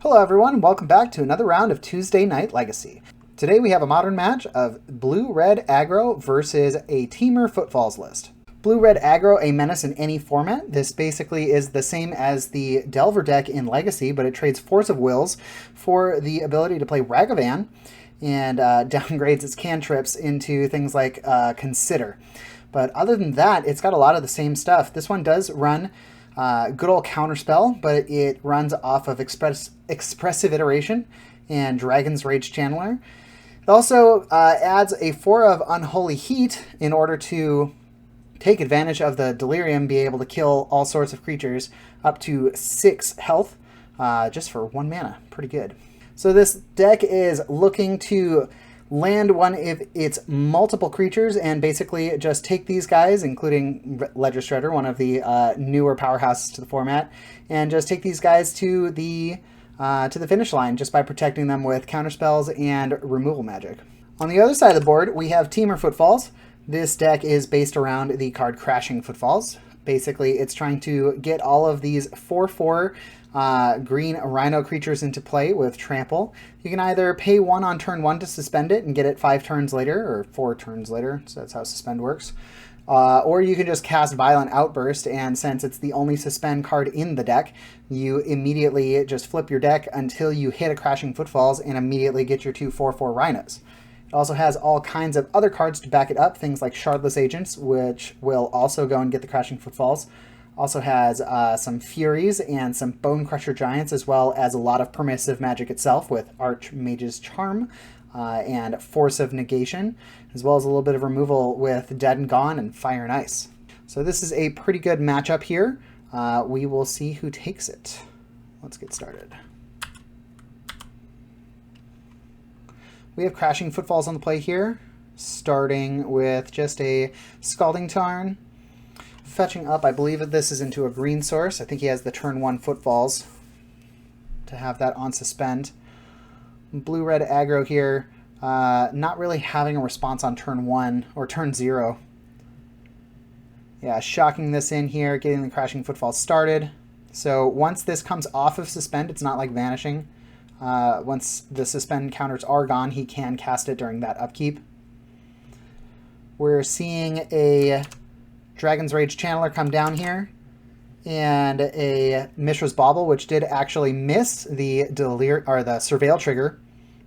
Hello everyone, welcome back to another round of Tuesday Night Legacy. Today we have a modern match of Blue-Red Aggro versus a Temur Footfalls list. Blue-Red Aggro, a menace in any format. This basically is the same as the Delver deck in Legacy, but it trades Force of Wills for the ability to play Ragavan and downgrades its cantrips into things like Consider. But other than that, it's got a lot of the same stuff. This one does run good old Counterspell, but it runs off of Expressive Iteration and Dragon's Rage Channeler. It also adds a 4 of Unholy Heat in order to take advantage of the Delirium, be able to kill all sorts of creatures up to 6 health just for 1 mana. Pretty good. So this deck is looking to land one of its multiple creatures and basically just take these guys, including Ledger Shredder, one of the newer powerhouses to the format, and just take these guys to the finish line just by protecting them with counterspells and removal magic. On the other side of the board, we have Temur Footfalls. This deck is based around the card Crashing Footfalls. Basically, it's trying to get all of these 4/4 green rhino creatures into play with Trample. You can either pay 1 on turn 1 to suspend it and get it 5 turns later, or 4 turns later, so that's how suspend works. Or you can just cast Violent Outburst, and since it's the only suspend card in the deck, you immediately just flip your deck until you hit a Crashing Footfalls and immediately get your 2 4/4 rhinos. It also has all kinds of other cards to back it up, things like Shardless Agents, which will also go and get the Crashing Footfalls. Also has some Furies and some Bone Crusher Giants, as well as a lot of permissive magic itself with Archmage's Charm and Force of Negation, as well as a little bit of removal with Dead and Gone and Fire and Ice. So this is a pretty good matchup here. We will see who takes it. Let's get started. We have Crashing Footfalls on the play here, starting with just a Scalding Tarn. Fetching up, I believe that this is into a green source. I think he has the turn 1 Footfalls to have that on suspend. Blue-Red Aggro here, not really having a response on turn 1 or turn 0. Yeah, shocking this in here, getting the Crashing Footfalls started. So once this comes off of suspend, it's not like vanishing. Once the suspend counters are gone, he can cast it during that upkeep. We're seeing a Dragon's Rage Channeler come down here, and a Mishra's Bauble, which did actually miss the Surveil trigger,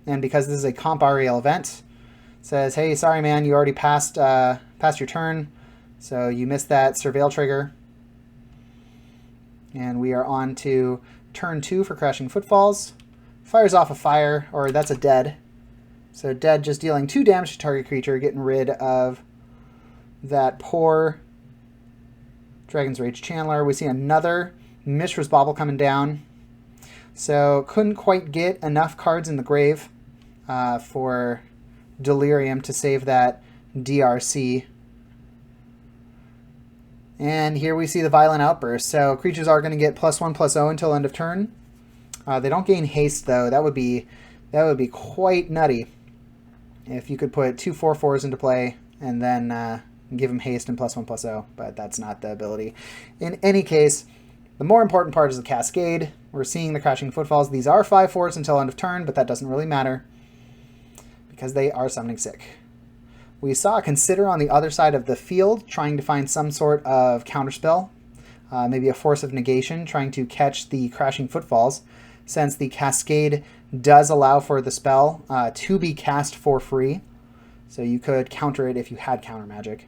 and because this is a comp Ariel event, says, hey, sorry man, you already passed your turn, so you missed that Surveil trigger. And we are on to turn 2 for Crashing Footfalls. Fires off a fire, or that's a dead. So dead, just dealing 2 damage to target creature, getting rid of that poor Dragon's Rage Channeler. We see another Mishra's Bauble coming down. So couldn't quite get enough cards in the grave for Delirium to save that DRC. And here we see the Violent Outburst. So creatures are going to get +1/+0 until end of turn. They don't gain haste though. That would be quite nutty if you could put 2 4/4s into play and then give him haste and +1/+0, but that's not the ability. In any case, the more important part is the Cascade. We're seeing the Crashing Footfalls. These are 5/4s until end of turn, but that doesn't really matter because they are summoning sick. We saw Consider on the other side of the field trying to find some sort of counterspell, maybe a Force of Negation, trying to catch the Crashing Footfalls, since the Cascade does allow for the spell to be cast for free. So you could counter it if you had counter magic.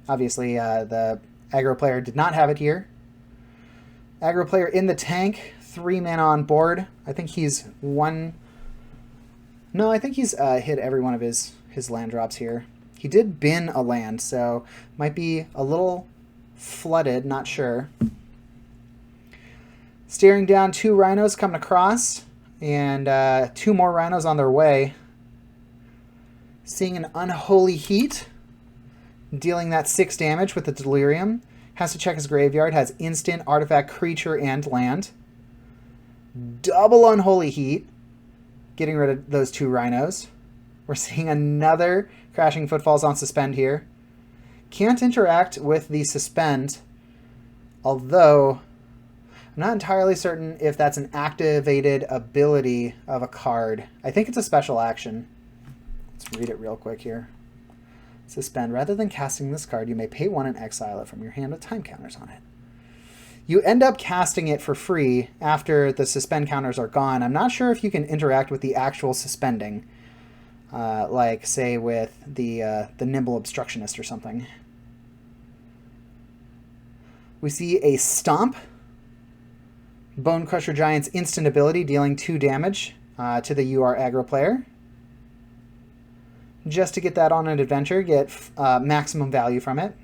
Obviously, the Aggro player did not have it here. Aggro player in the tank, 3 mana on board. I think he's hit every one of his land drops here. He did bin a land, so might be a little flooded, not sure. Staring down 2 rhinos coming across, and 2 more rhinos on their way. Seeing an Unholy Heat, dealing that 6 damage with the Delirium. Has to check his graveyard, has instant, artifact, creature, and land. Double Unholy Heat, getting rid of those 2 rhinos. We're seeing another Crashing Footfalls on suspend here. Can't interact with the suspend, although I'm not entirely certain if that's an activated ability of a card. I think it's a special action. Let's read it real quick here. Suspend. Rather than casting this card, you may pay 1 and exile it from your hand with time counters on it. You end up casting it for free after the suspend counters are gone. I'm not sure if you can interact with the actual suspending, like, say, with the Nimble Obstructionist or something. We see a Stomp. Bone Crusher Giant's instant ability, dealing 2 damage to the UR aggro player. Just to get that on an adventure, get maximum value from it.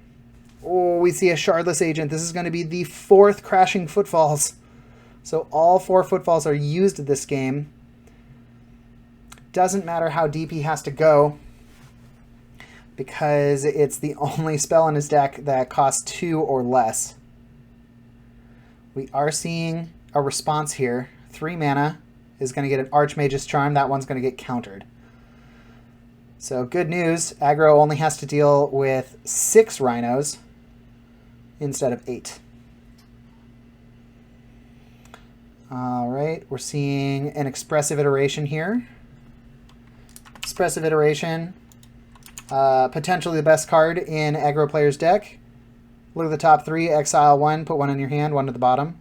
Oh, we see a Shardless Agent. This is going to be the 4th Crashing Footfalls. So all 4 Footfalls are used this game. Doesn't matter how deep he has to go, because it's the only spell in his deck that costs 2 or less. We are seeing a response here. 3 mana is going to get an Archmage's Charm. That one's going to get countered. So good news, Aggro only has to deal with 6 Rhinos instead of 8. All right, we're seeing an Expressive Iteration here. Expressive Iteration, potentially the best card in Aggro player's deck. Look at the top 3, exile 1, put 1 in your hand, 1 to the bottom.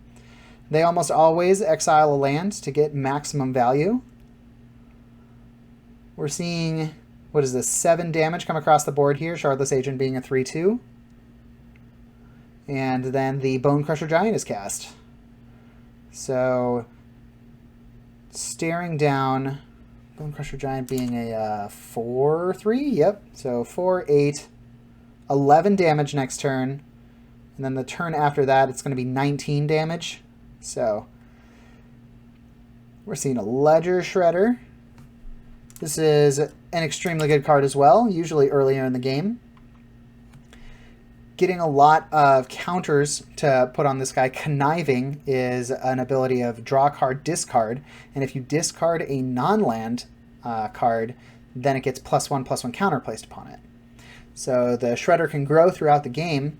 They almost always exile a land to get maximum value. We're seeing, what is this, 7 damage come across the board here, Shardless Agent being a 3/2. And then the Bone Crusher Giant is cast. So, staring down, Bone Crusher Giant being a 4/3, yep. So 4, 8, 11 damage next turn. And then the turn after that, it's going to be 19 damage. So, we're seeing a Ledger Shredder. This is an extremely good card as well, usually earlier in the game. Getting a lot of counters to put on this guy. Conniving is an ability of draw card, discard. And if you discard a non-land card, then it gets +1/+1 counter placed upon it. So the Shredder can grow throughout the game.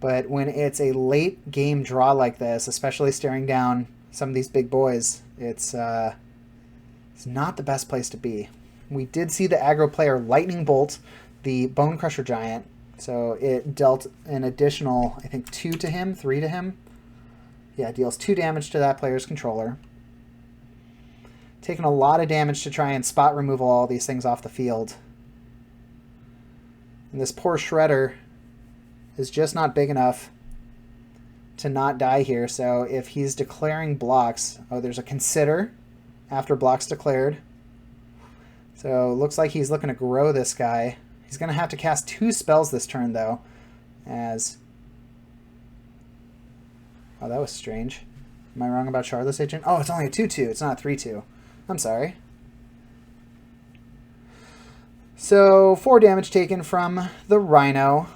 But when it's a late game draw like this, especially staring down some of these big boys, it's not the best place to be. We did see the aggro player Lightning Bolt the Bone Crusher Giant, so it dealt an additional, I think, 2 to him, 3 to him. Yeah, it deals 2 damage to that player's controller. Taking a lot of damage to try and spot removal all these things off the field. And this poor Shredder is just not big enough to not die here. So if he's declaring blocks, oh, there's a Consider after blocks declared. So it looks like he's looking to grow this guy. He's going to have to cast 2 spells this turn, though, as... Oh, that was strange. Am I wrong about Shardless Agent? Oh, it's only a 2/2. It's not a 3/2. I'm sorry. So 4 damage taken from the Rhino.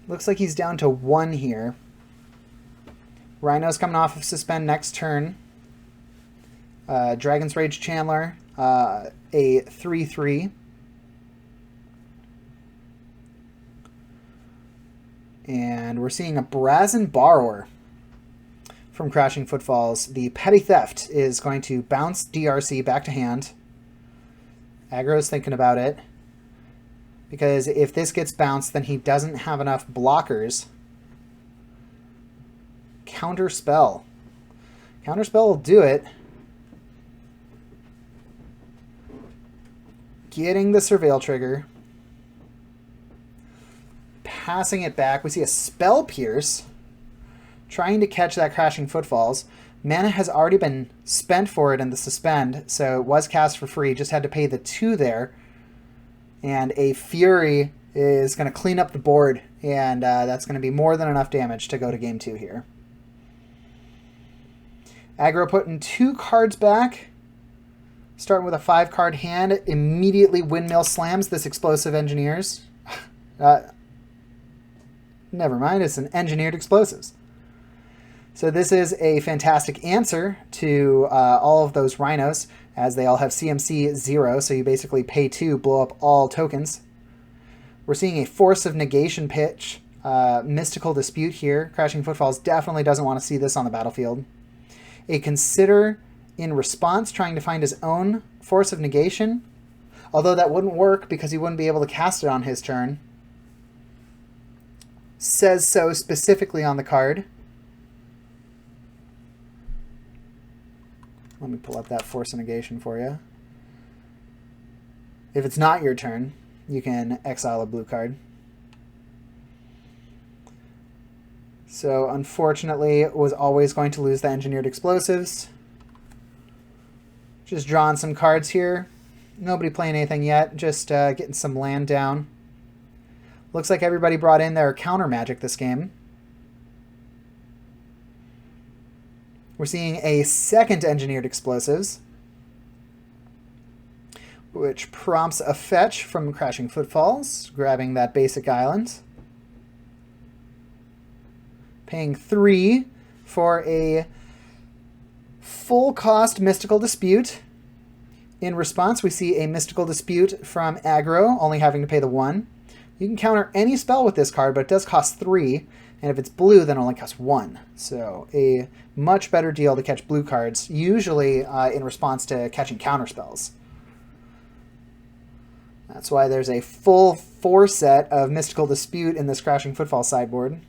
Looks like he's down to 1 here. Rhino's coming off of suspend next turn. Dragon's Rage Chandler, a 3/3. And we're seeing a Brazen Borrower from Crashing Footfalls. The Petty Theft is going to bounce DRC back to hand. Aggro's thinking about it, because if this gets bounced, then he doesn't have enough blockers. Counterspell. Counterspell will do it. Getting the Surveil trigger. Passing it back. We see a Spell Pierce. Trying to catch that Crashing Footfalls. Mana has already been spent for it in the suspend, so it was cast for free. Just had to pay the 2 there. And a Fury is going to clean up the board, and that's going to be more than enough damage to go to game 2 here. Aggro putting 2 cards back. Starting with a 5-card hand, immediately Windmill slams this Explosive Engineers. Never mind, it's an Engineered Explosives. So this is a fantastic answer to all of those Rhinos, as they all have CMC 0, so you basically pay 2, blow up all tokens. We're seeing a Force of Negation pitch Mystical Dispute here. Crashing Footfalls definitely doesn't want to see this on the battlefield. A Consider in response, trying to find his own Force of Negation. Although that wouldn't work because he wouldn't be able to cast it on his turn. Says so specifically on the card. Let me pull up that Force of Negation for you. If it's not your turn, you can exile a blue card. So unfortunately, was always going to lose the Engineered Explosives. Just drawing some cards here. Nobody playing anything yet, just getting some land down. Looks like everybody brought in their counter magic this game. We're seeing a second Engineered Explosives, which prompts a fetch from Crashing Footfalls, grabbing that basic island. Paying 3 for a full cost Mystical Dispute. In response, we see a Mystical Dispute from Aggro, only having to pay the 1. You can counter any spell with this card, but it does cost 3, and if it's blue, then it only costs 1. So a much better deal to catch blue cards, usually in response to catching counter spells. That's why there's a full 4 set of Mystical Dispute in this Crashing Footfall sideboard.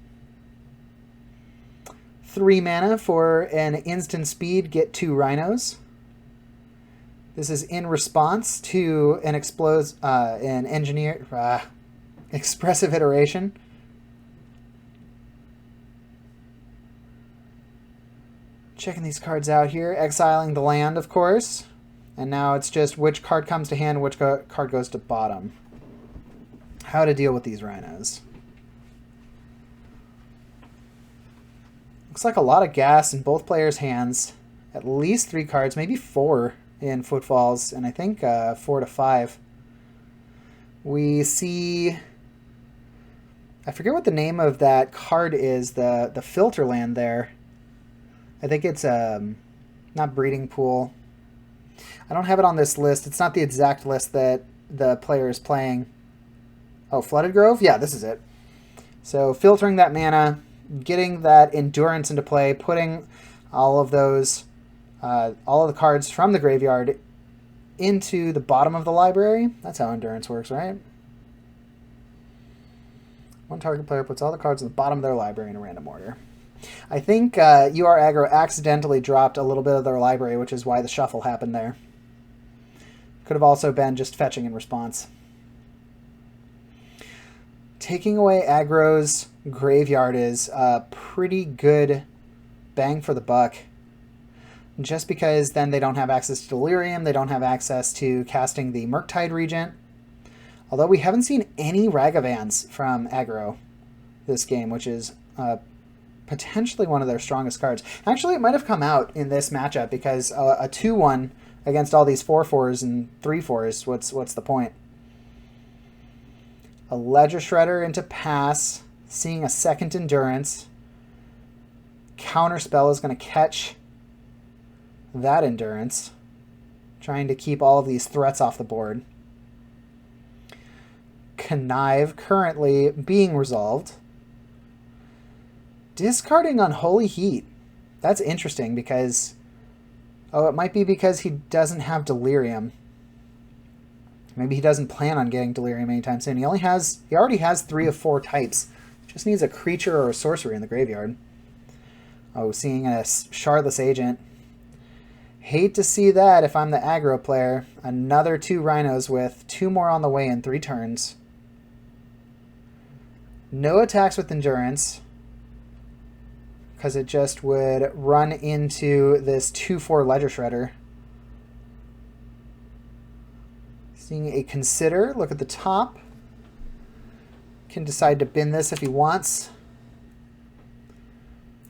3 mana for an instant speed, get 2 Rhinos. This is in response to an expressive iteration. Checking these cards out here, exiling the land, of course. And now it's just which card comes to hand, which card goes to bottom. How to deal with these Rhinos. Looks like a lot of gas in both players' hands. At least 3 cards, maybe 4 in Footfalls, and I think 4 to 5. We see... I forget what the name of that card is, the filter land there. I think it's not Breeding Pool. I don't have it on this list. It's not the exact list that the player is playing. Oh, Flooded Grove? Yeah, this is it. So filtering that mana, getting that endurance into play, putting all of those, all of the cards from the graveyard into the bottom of the library. That's how endurance works, right? One target player puts all the cards in the bottom of their library in a random order. I think Aggro accidentally dropped a little bit of their library, which is why the shuffle happened there. Could have also been just fetching in response. Taking away Aggro's graveyard is a pretty good bang for the buck. Just because then they don't have access to Delirium, they don't have access to casting the Murktide Regent. Although we haven't seen any Ragavans from Aggro this game, which is potentially one of their strongest cards. Actually, it might have come out in this matchup because a 2-1 against all these 4/4s and 3/4s, what's the point? A Ledger Shredder into pass, seeing a second Endurance. Counterspell is going to catch that Endurance, trying to keep all of these threats off the board. Connive currently being resolved. Discarding Unholy Heat. That's interesting because... Oh, it might be because he doesn't have Delirium. Maybe he doesn't plan on getting Delirium anytime soon. He already has 3 of 4 types. Just needs a creature or a sorcery in the graveyard. Oh, seeing a Shardless Agent. Hate to see that if I'm the Aggro player. Another 2 Rhinos with 2 more on the way in 3 turns. No attacks with Endurance, because it just would run into this 2/4 Ledger Shredder. Seeing a Consider, look at the top. Can decide to bin this if he wants.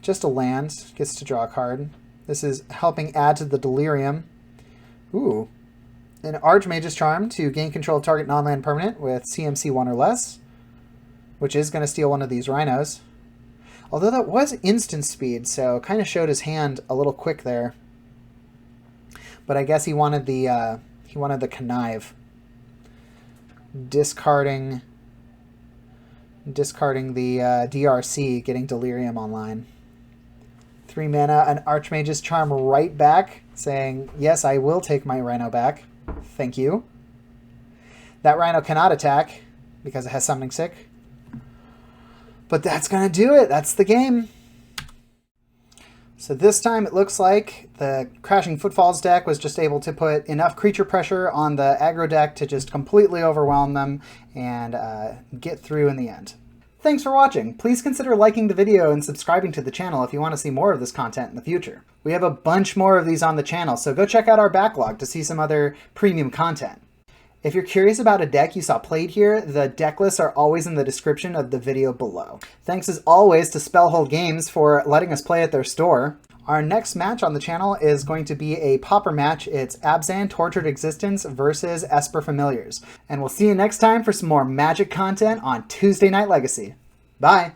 Just a land, gets to draw a card. This is helping add to the Delirium. Ooh. An Archmage's Charm to gain control of target non-land permanent with CMC 1 or less, which is going to steal one of these Rhinos. Although that was instant speed, so kind of showed his hand a little quick there. But I guess he wanted the Connive. Discarding Discarding the DRC, getting Delirium online. 3 mana, an Archmage's Charm right back, saying, yes, I will take my Rhino back. Thank you. That Rhino cannot attack because it has Summoning Sick. But that's going to do it. That's the game. So this time it looks like the Crashing Footfalls deck was just able to put enough creature pressure on the aggro deck to just completely overwhelm them and get through in the end. Thanks for watching. Please consider liking the video and subscribing to the channel if you want to see more of this content in the future. We have a bunch more of these on the channel, so go check out our backlog to see some other premium content. If you're curious about a deck you saw played here, the deck lists are always in the description of the video below. Thanks as always to Spellhold Games for letting us play at their store. Our next match on the channel is going to be a Pauper match. It's Abzan Tortured Existence versus Esper Familiars. And we'll see you next time for some more Magic content on Tuesday Night Legacy. Bye!